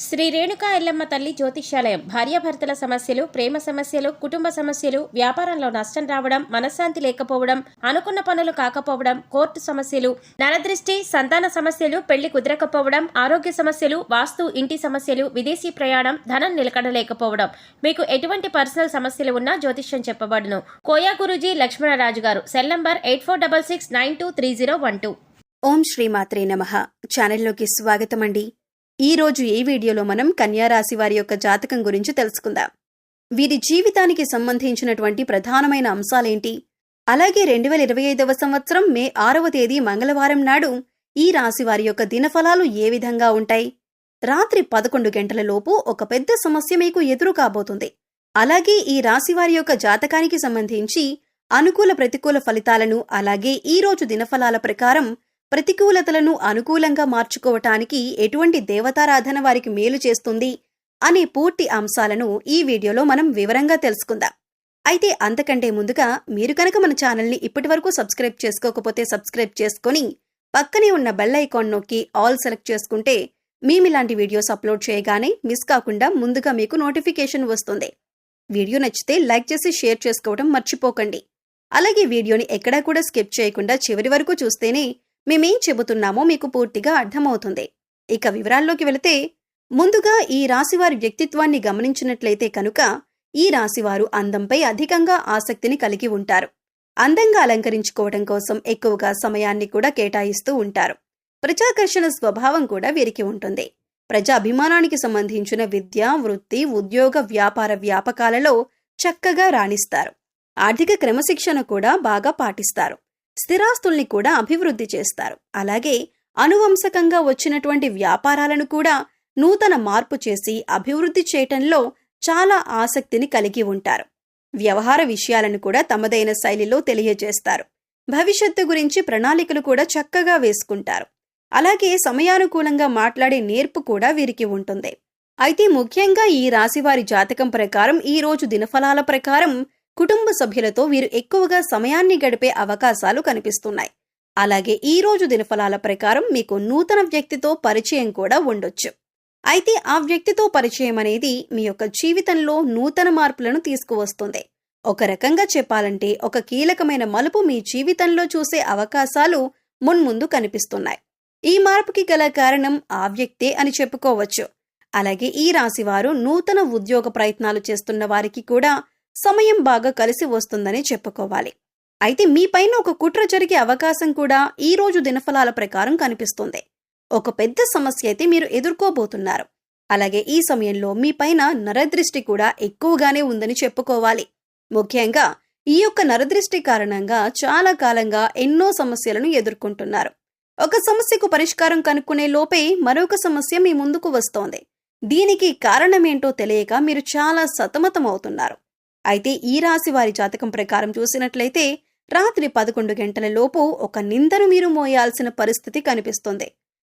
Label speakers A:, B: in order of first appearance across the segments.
A: శ్రీ రేణుకా ఎల్లమ్మ తల్లి జ్యోతిష్యాలయం భార్యాభర్తల సమస్యలు, ప్రేమ సమస్యలు, కుటుంబ సమస్యలు, వ్యాపారంలో నష్టం రావడం, మనశ్శాంతి లేకపోవడం, అనుకున్న పనులు కాకపోవడం, కోర్టు సమస్యలు, నరదృష్టి, సంతాన సమస్యలు, పెళ్లి కుదరకపోవడం, ఆరోగ్య సమస్యలు, వాస్తు, ఇంటి సమస్యలు, విదేశీ ప్రయాణం, ధనం నిలకడలేకపోవడం, మీకు ఎటువంటి పర్సనల్ సమస్యలు ఉన్నా జ్యోతిష్యం చెప్పబడును. కోయా గురూజీ లక్ష్మణరాజు గారు. Cell number 8466923012.
B: ఓం శ్రీమాత్రే నమః. ఛానల్లోకి స్వాగతమండి. ఈ రోజు ఈ వీడియోలో మనం కన్యారాశి వారి యొక్క జాతకం గురించి తెలుసుకుందాం. వీరి జీవితానికి సంబంధించినటువంటి ప్రధానమైన అంశాలేంటి, అలాగే 2025వ సంవత్సరం మే 6వ తేదీ మంగళవారం నాడు ఈ రాశి వారి యొక్క దినఫలాలు ఏ విధంగా ఉంటాయి. రాత్రి 11 గంటల లోపు ఒక పెద్ద సమస్య మీకు ఎదురు కాబోతుంది. అలాగే ఈ రాశి వారి యొక్క జాతకానికి సంబంధించి అనుకూల ప్రతికూల ఫలితాలను, అలాగే ఈ రోజు దినఫలాల ప్రకారం ప్రతికూలతలను అనుకూలంగా మార్చుకోవటానికి ఎటువంటి దేవతారాధన వారికి మేలు చేస్తుంది అనే పూర్తి అంశాలను ఈ వీడియోలో మనం వివరంగా తెలుసుకుందాం. అయితే అంతకంటే ముందుగా మీరు కనుక మన ఛానల్ని ఇప్పటివరకు సబ్స్క్రైబ్ చేసుకోకపోతే సబ్స్క్రైబ్ చేసుకొని పక్కనే ఉన్న బెల్ ఐకాన్ నొక్కి ఆల్ సెలెక్ట్ చేసుకుంటే మేమిలాంటి వీడియోస్ అప్లోడ్ చేయగానే మిస్ కాకుండా ముందుగా మీకు నోటిఫికేషన్ వస్తుంది. వీడియో నచ్చితే లైక్ చేసి షేర్ చేసుకోవడం మర్చిపోకండి. అలాగే వీడియోని ఎక్కడా కూడా స్కిప్ చేయకుండా చివరి వరకు చూస్తేనే మేమేం చెబుతున్నామో మీకు పూర్తిగా అర్థమవుతుంది. ఇక వివరాల్లోకి వెళితే, ముందుగా ఈ రాశివారి వ్యక్తిత్వాన్ని గమనించినట్లయితే కనుక ఈ రాశివారు అందంపై అధికంగా ఆసక్తిని కలిగి ఉంటారు. అందంగా అలంకరించుకోవడం కోసం ఎక్కువగా సమయాన్ని కూడా కేటాయిస్తూ ఉంటారు. ప్రజాకర్షణ స్వభావం కూడా వీరికి ఉంటుంది. ప్రజాభిమానానికి సంబంధించిన విద్య, వృత్తి, ఉద్యోగ, వ్యాపార వ్యాపకాలలో చక్కగా రాణిస్తారు. ఆర్థిక క్రమశిక్షణ కూడా బాగా పాటిస్తారు. స్థిరాస్తుల్ని కూడా అభివృద్ధి చేస్తారు. అలాగే అనువంశకంగా వచ్చినటువంటి వ్యాపారాలను కూడా నూతన మార్పు చేసి అభివృద్ధి చేయటంలో చాలా ఆసక్తిని కలిగి ఉంటారు. వ్యవహార విషయాలను కూడా తమదైన శైలిలో తెలియజేస్తారు. భవిష్యత్తు గురించి ప్రణాళికలు కూడా చక్కగా వేసుకుంటారు. అలాగే సమయానుకూలంగా మాట్లాడే నేర్పు కూడా వీరికి ఉంటుంది. అయితే ముఖ్యంగా ఈ రాశివారి జాతకం ప్రకారం ఈ రోజు దినఫలాల ప్రకారం కుటుంబ సభ్యులతో వీరు ఎక్కువగా సమయాన్ని గడిపే అవకాశాలు కనిపిస్తున్నాయి. అలాగే ఈ రోజు దినఫలాల ప్రకారం మీకు నూతన వ్యక్తితో పరిచయం కూడా ఉండొచ్చు. అయితే ఆ వ్యక్తితో పరిచయం అనేది మీ యొక్క జీవితంలో నూతన మార్పులను తీసుకువస్తుంది. ఒక రకంగా చెప్పాలంటే ఒక కీలకమైన మలుపు మీ జీవితంలో చూసే అవకాశాలు మున్ముందు కనిపిస్తున్నాయి. ఈ మార్పుకి గల కారణం ఆ వ్యక్తే అని చెప్పుకోవచ్చు. అలాగే ఈ రాశివారు నూతన ఉద్యోగ ప్రయత్నాలు చేస్తున్న వారికి కూడా సమయం బాగా కలిసి వస్తుందని చెప్పుకోవాలి. అయితే మీపైన ఒక కుట్ర జరిగే అవకాశం కూడా ఈ రోజు దినఫలాల ప్రకారం కనిపిస్తుంది. ఒక పెద్ద సమస్య అయితే మీరు ఎదుర్కోబోతున్నారు. అలాగే ఈ సమయంలో మీపైన నరదృష్టి కూడా ఎక్కువగానే ఉందని చెప్పుకోవాలి. ముఖ్యంగా ఈ యొక్క నరదృష్టి కారణంగా చాలా కాలంగా ఎన్నో సమస్యలను ఎదుర్కొంటున్నారు. ఒక సమస్యకు పరిష్కారం కనుక్కునే లోపే మరొక సమస్య మీ ముందుకు వస్తోంది. దీనికి కారణమేంటో తెలియక మీరు చాలా సతమతమవుతున్నారు. అయితే ఈ రాశి వారి జాతకం ప్రకారం చూసినట్లయితే రాత్రి 11 గంటల లోపు ఒక నిందను మీరు మోయాల్సిన పరిస్థితి కనిపిస్తుంది.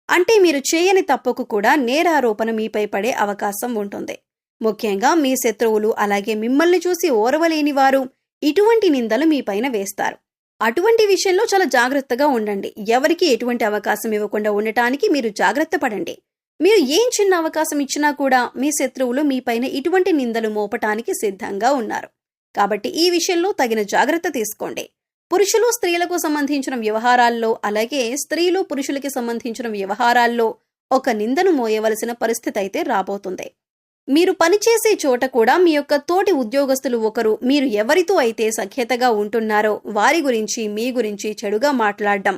B: అంటే మీరు చేయని తప్పుకు కూడా నేరారోపణ మీపై పడే అవకాశం ఉంటుంది. ముఖ్యంగా మీ శత్రువులు, అలాగే మిమ్మల్ని చూసి ఓర్వలేని వారు ఇటువంటి నిందలు మీపైన వేస్తారు. అటువంటి విషయంలో చాలా జాగ్రత్తగా ఉండండి. ఎవరికి ఎటువంటి అవకాశం ఇవ్వకుండా ఉండటానికి మీరు జాగ్రత్త పడండి. మీరు ఏం చిన్న అవకాశం ఇచ్చినా కూడా మీ శత్రువులు మీపైన ఇటువంటి నిందలు మోపటానికి సిద్ధంగా ఉన్నారు. కాబట్టి ఈ విషయంలో తగిన జాగ్రత్త తీసుకోండి. పురుషులు స్త్రీలకు సంబంధించిన వ్యవహారాల్లో, అలాగే స్త్రీలు పురుషులకి సంబంధించిన వ్యవహారాల్లో ఒక నిందను మోయవలసిన పరిస్థితి అయితే రాబోతుంది. మీరు పనిచేసే చోట కూడా మీ యొక్క తోటి ఉద్యోగస్తులు ఒకరు మీరు ఎవరితో అయితే సఖ్యతగా ఉంటున్నారో వారి గురించి, మీ గురించి చెడుగా మాట్లాడడం,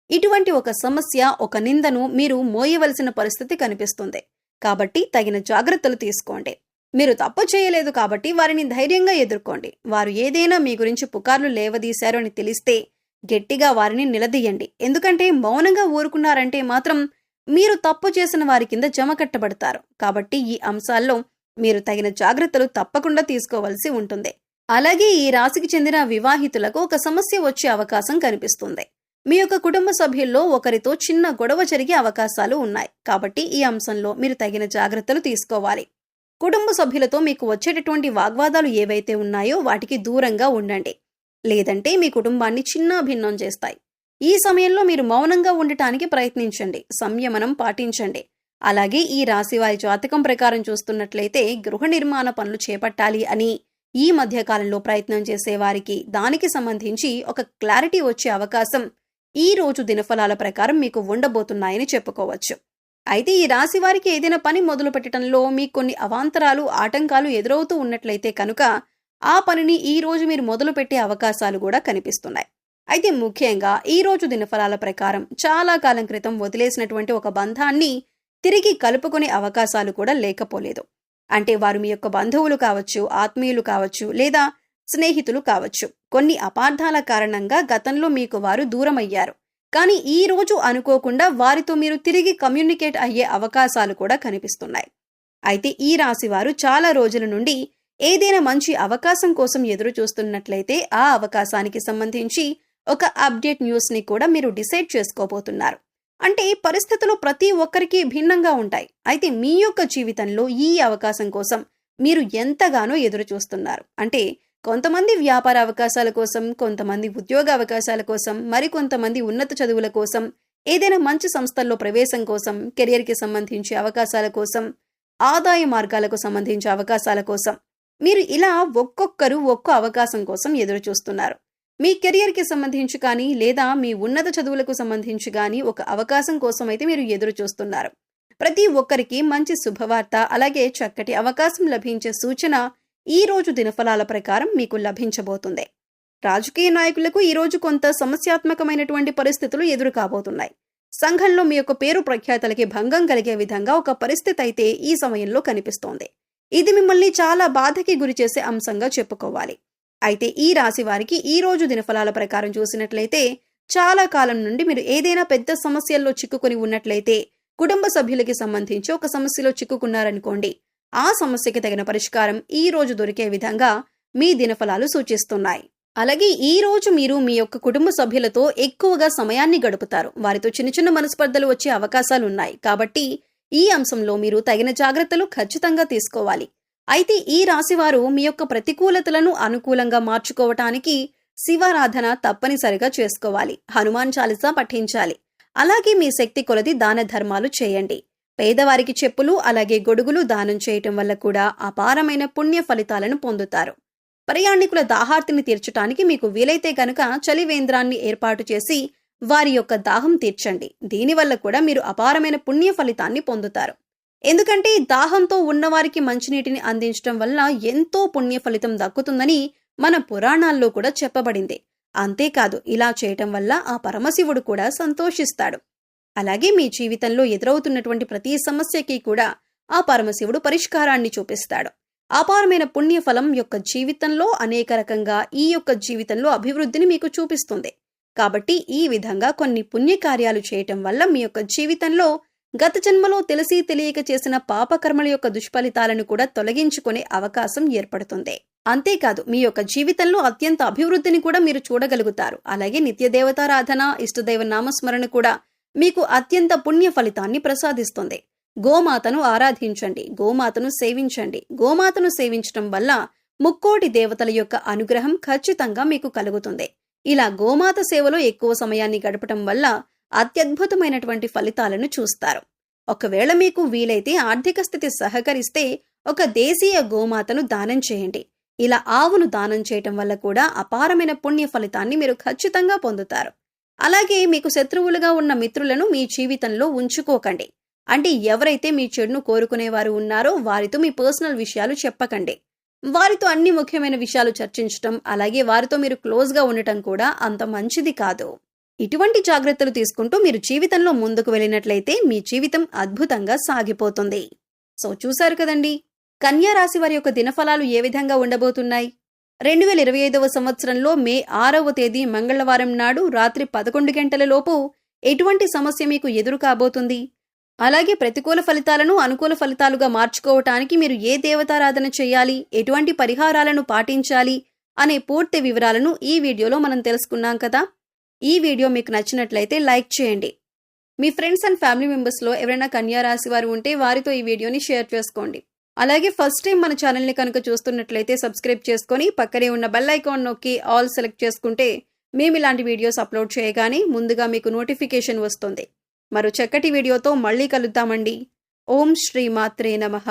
B: ఇటువంటి ఒక సమస్య, ఒక నిందను మీరు మోయవలసిన పరిస్థితి కనిపిస్తుంది. కాబట్టి తగిన జాగ్రత్తలు తీసుకోండి. మీరు తప్పు చేయలేదు కాబట్టి వారిని ధైర్యంగా ఎదుర్కోండి. వారు ఏదైనా మీ గురించి పుకార్లు లేవదీశారు అని తెలిస్తే గట్టిగా వారిని నిలదీయండి. ఎందుకంటే మౌనంగా ఊరుకున్నారంటే మాత్రం మీరు తప్పు చేసిన వారి కింద జమ కట్టబడతారు. కాబట్టి ఈ అంశాల్లో మీరు తగిన జాగ్రత్తలు తప్పకుండా తీసుకోవాల్సి ఉంటుంది. అలాగే ఈ రాశికి చెందిన వివాహితులకు ఒక సమస్య వచ్చే అవకాశం కనిపిస్తుంది. మీ యొక్క కుటుంబ సభ్యుల్లో ఒకరితో చిన్న గొడవ జరిగే అవకాశాలు ఉన్నాయి. కాబట్టి ఈ అంశంలో మీరు తగిన జాగ్రత్తలు తీసుకోవాలి. కుటుంబ సభ్యులతో మీకు వచ్చేటటువంటి వాగ్వాదాలు ఏవైతే ఉన్నాయో వాటికి దూరంగా ఉండండి. లేదంటే మీ కుటుంబాన్ని చిన్న భిన్నం చేస్తాయి. ఈ సమయంలో మీరు మౌనంగా ఉండటానికి ప్రయత్నించండి. సంయమనం పాటించండి. అలాగే ఈ రాశి వారి జాతకం ప్రకారం చూస్తున్నట్లయితే గృహ నిర్మాణ పనులు చేపట్టాలి అని ఈ మధ్య కాలంలో ప్రయత్నం చేసే వారికి దానికి సంబంధించి ఒక క్లారిటీ వచ్చే అవకాశం ఈ రోజు దినఫలాల ప్రకారం మీకు ఉండబోతున్నాయని చెప్పుకోవచ్చు. అయితే ఈ రాశి వారికి ఏదైనా పని మొదలు పెట్టడంలో మీకు కొన్ని అవాంతరాలు ఆటంకాలు ఎదురవుతూ ఉన్నట్లయితే కనుక ఆ పనిని ఈ రోజు మీరు మొదలు పెట్టే అవకాశాలు కూడా కనిపిస్తున్నాయి. అయితే ముఖ్యంగా ఈ రోజు దినఫలాల ప్రకారం చాలా కాలం క్రితం వదిలేసినటువంటి ఒక బంధాన్ని తిరిగి కలుపుకునే అవకాశాలు కూడా లేకపోలేదు. అంటే వారు మీ యొక్క బంధువులు కావచ్చు, ఆత్మీయులు కావచ్చు, లేదా స్నేహితులు కావచ్చు. కొన్ని అపార్థాల కారణంగా గతంలో మీకు వారు దూరమయ్యారు. కానీ ఈ రోజు అనుకోకుండా వారితో మీరు తిరిగి కమ్యూనికేట్ అయ్యే అవకాశాలు కూడా కనిపిస్తున్నాయి. అయితే ఈ రాశి వారు చాలా రోజుల నుండి ఏదైనా మంచి అవకాశం కోసం ఎదురు చూస్తున్నట్లయితే ఆ అవకాశానికి సంబంధించి ఒక అప్డేట్ న్యూస్ని కూడా మీరు డిసైడ్ చేసుకోబోతున్నారు. అంటే పరిస్థితులు ప్రతి ఒక్కరికి భిన్నంగా ఉంటాయి. అయితే మీ యొక్క జీవితంలో ఈ అవకాశం కోసం మీరు ఎంతగానో ఎదురు చూస్తున్నారు. అంటే కొంతమంది వ్యాపార అవకాశాల కోసం, కొంతమంది ఉద్యోగ అవకాశాల కోసం, మరికొంతమంది ఉన్నత చదువుల కోసం, ఏదైనా మంచి సంస్థల్లో ప్రవేశం కోసం, కెరియర్కి సంబంధించి అవకాశాల కోసం, ఆదాయ మార్గాలకు సంబంధించి అవకాశాల కోసం మీరు ఇలా ఒక్కొక్కరు ఒక్కో అవకాశం కోసం ఎదురు చూస్తున్నారు. మీ కెరియర్కి సంబంధించి కానీ లేదా మీ ఉన్నత చదువులకు సంబంధించి కానీ ఒక అవకాశం కోసం అయితే మీరు ఎదురు చూస్తున్నారు. ప్రతి ఒక్కరికి మంచి శుభవార్త అలాగే చక్కటి అవకాశం లభించే సూచన ఈ రోజు దినఫలాల ప్రకారం మీకు లభించబోతుంది. రాజకీయ నాయకులకు ఈ రోజు కొంత సమస్యాత్మకమైనటువంటి పరిస్థితులు ఎదురు కాబోతున్నాయి. సంఘంలో మీ యొక్క పేరు ప్రఖ్యాతలకి భంగం కలిగే విధంగా ఒక పరిస్థితి అయితే ఈ సమయంలో కనిపిస్తోంది. ఇది మిమ్మల్ని చాలా బాధకి గురి చేసే అంశంగా చెప్పుకోవాలి. అయితే ఈ రాశి వారికి ఈ రోజు దినఫలాల ప్రకారం చూసినట్లయితే చాలా కాలం నుండి మీరు ఏదైనా పెద్ద సమస్యల్లో చిక్కుకొని ఉన్నట్లయితే, కుటుంబ సభ్యులకి సంబంధించి ఒక సమస్యలో చిక్కుకున్నారనుకోండి, ఆ సమస్యకి తగిన పరిష్కారం ఈ రోజు దొరికే విధంగా మీ దినఫలాలు సూచిస్తున్నాయి. అలాగే ఈ రోజు మీరు మీ యొక్క కుటుంబ సభ్యులతో ఎక్కువగా సమయాన్ని గడుపుతారు. వారితో చిన్న చిన్న మనస్పర్ధలు వచ్చే అవకాశాలు ఉన్నాయి. కాబట్టి ఈ అంశంలో మీరు తగిన జాగ్రత్తలు ఖచ్చితంగా తీసుకోవాలి. అయితే ఈ రాశివారు మీ యొక్క ప్రతికూలతలను అనుకూలంగా మార్చుకోవటానికి శివారాధన తప్పనిసరిగా చేసుకోవాలి. హనుమాన్ చాలీసా పఠించాలి. అలాగే మీ శక్తి కొలది దాన ధర్మాలు చేయండి. పేదవారికి చెప్పులు అలాగే గొడుగులు దానం చేయటం వల్ల కూడా అపారమైన పుణ్య ఫలితాలను పొందుతారు. ప్రయాణికుల దాహార్తిని తీర్చడానికి మీకు వీలైతే గనుక చలివేంద్రాన్ని ఏర్పాటు చేసి వారి యొక్క దాహం తీర్చండి. దీనివల్ల కూడా మీరు అపారమైన పుణ్య ఫలితాన్ని పొందుతారు. ఎందుకంటే దాహంతో ఉన్నవారికి మంచినీటిని అందించడం వల్ల ఎంతో పుణ్య ఫలితం దక్కుతుందని మన పురాణాల్లో కూడా చెప్పబడింది. అంతేకాదు ఇలా చేయటం వల్ల ఆ పరమశివుడు కూడా సంతోషిస్తాడు. అలాగే మీ జీవితంలో ఎదురవుతున్నటువంటి ప్రతి సమస్యకి కూడా ఆ పరమశివుడు పరిష్కారాన్ని చూపిస్తాడు. అపారమైన పుణ్యఫలం యొక్క జీవితంలో అనేక రకంగా ఈ యొక్క జీవితంలో అభివృద్ధిని మీకు చూపిస్తుంది. కాబట్టి ఈ విధంగా కొన్ని పుణ్యకార్యాలు చేయటం వల్ల మీ యొక్క జీవితంలో గత జన్మలో తెలిసి తెలియక చేసిన పాపకర్మల యొక్క దుష్ఫలితాలను కూడా తొలగించుకునే అవకాశం ఏర్పడుతుంది. అంతేకాదు మీ యొక్క జీవితంలో అత్యంత అభివృద్ధిని కూడా మీరు చూడగలుగుతారు. అలాగే నిత్య దేవతారాధన, ఇష్టదైవ నామస్మరణ కూడా మీకు అత్యంత పుణ్య ఫలితాన్ని ప్రసాదిస్తుంది. గోమాతను ఆరాధించండి, గోమాతను సేవించండి. గోమాతను సేవించటం వల్ల ముక్కోటి దేవతల యొక్క అనుగ్రహం ఖచ్చితంగా మీకు కలుగుతుంది. ఇలా గోమాత సేవలో ఎక్కువ సమయాన్ని గడపటం వల్ల అత్యద్భుతమైనటువంటి ఫలితాలను చూస్తారు. ఒకవేళ మీకు వీలైతే ఆర్థిక స్థితి సహకరిస్తే ఒక దేశీయ గోమాతను దానం చేయండి. ఇలా ఆవును దానం చేయటం వల్ల కూడా అపారమైన పుణ్య ఫలితాన్ని మీరు ఖచ్చితంగా పొందుతారు. అలాగే మీకు శత్రువులుగా ఉన్న మిత్రులను మీ జీవితంలో ఉంచుకోకండి. అంటే ఎవరైతే మీ చెడును కోరుకునేవారు ఉన్నారో వారితో మీ పర్సనల్ విషయాలు చెప్పకండి. వారితో అన్ని ముఖ్యమైన విషయాలు చర్చించటం, అలాగే వారితో మీరు క్లోజ్గా ఉండటం కూడా అంత మంచిది కాదు. ఇటువంటి జాగ్రత్తలు తీసుకుంటూ మీరు జీవితంలో ముందుకు వెళ్ళినట్లయితే మీ జీవితం అద్భుతంగా సాగిపోతుంది. సో చూశారు కదండి, కన్యా రాశి వారి యొక్క దినఫలాలు ఏ విధంగా ఉండబోతున్నాయి. 2025వ సంవత్సరంలో మే 6వ తేదీ మంగళవారం నాడు రాత్రి 11 గంటల లోపు ఎటువంటి సమస్య మీకు ఎదురు కాబోతుంది, అలాగే ప్రతికూల ఫలితాలను అనుకూల ఫలితాలుగా మార్చుకోవటానికి మీరు ఏ దేవతారాధన చేయాలి, ఎటువంటి పరిహారాలను పాటించాలి అనే పూర్తి వివరాలను ఈ వీడియోలో మనం తెలుసుకున్నాం కదా. ఈ వీడియో మీకు నచ్చినట్లయితే లైక్ చేయండి. మీ ఫ్రెండ్స్ అండ్ ఫ్యామిలీ మెంబర్స్లో ఎవరైనా కన్యా రాశి వారు ఉంటే వారితో ఈ వీడియోని షేర్ చేసుకోండి. అలాగే ఫస్ట్ టైం మన ఛానల్ని కనుక చూస్తున్నట్లయితే సబ్స్క్రైబ్ చేసుకొని పక్కనే ఉన్న బెల్ ఐకాన్ నొక్కి ఆల్ సెలెక్ట్ చేసుకుంటే మేము ఇలాంటి వీడియోస్ అప్లోడ్ చేయగానే ముందుగా మీకు నోటిఫికేషన్ వస్తుంది. మరో చక్కటి వీడియోతో మళ్ళీ కలుద్దామండి. ఓం శ్రీ మాత్రే నమః.